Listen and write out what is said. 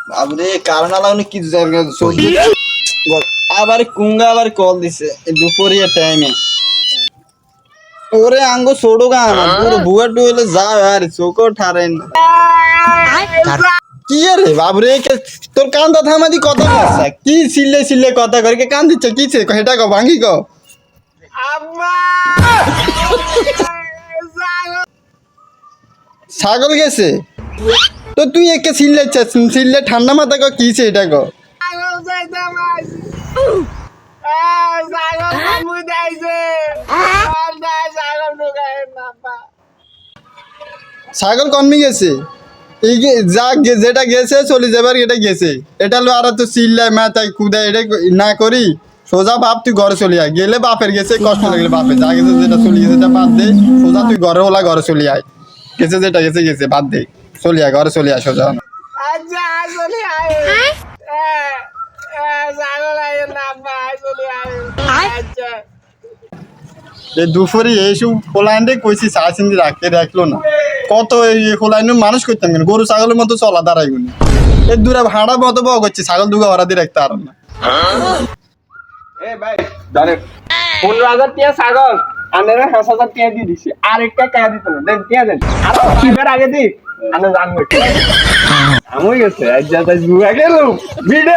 বাবরে কারণ আলাদা কি সবজি আবার কুঙ্গা আবার কল দিছে দুপুরিয়া টাইমে ওরে আঙ্গো ছোড়ো গান পুরো বুয়া টুয়েলে যা আর চোখও ঠারেন কি রে বাবরে তোর কান্দা থামাদি কথা বলছা কি সিলে সিলে কথা করে কান দিচ্ছে কি হেটা কো ভাঙি কো ছাগল গেছে তো তুই একে সিললে ঠান্ডা মাথা কো কিছে এটা কো ছাগল কমে গেছে এই যা যেটা গেছে চলে যাবার এটা গেছে এটা লো আর তো চিল্লায় মাথায় কুদায় এটা না করি সোজা বাপ তুই ঘরে চলে আয় গেলে বাপের গেছে কষ্ট লাগলে বাপে যা গেছে যেটা চলে গেছে এটা বাদ দে সোজা তুই ঘরে ওলা ঘরে চলে আয় গেছে যেটা গেছে গেছে বাদ দে চলে আয় ঘরে চলে আয় সোজা এই দুপুরে এইসব হোলাইন্ডে কইছি চা চিনি রাখতে রাখলো না কত এই হোলাইন্ড মানুষ করতাম কেন গরু ছাগলের মতো চলা দাঁড়াই গুনি এই দূরে ভাড়া মতো বক হচ্ছে ছাগল দুগা ওরা দিয়ে রাখতে আর না এ ভাই ধরেন 15,000 টিয়া ছাগল আনেরা 5,000 টিয়া দিয়ে দিছি আর একটা টাকা দিতে না দেন টিয়া দেন আর কিবার আগে দি আনে জানবো আমি গেছে আজ যা তাই বুয়া গেল ভিডিও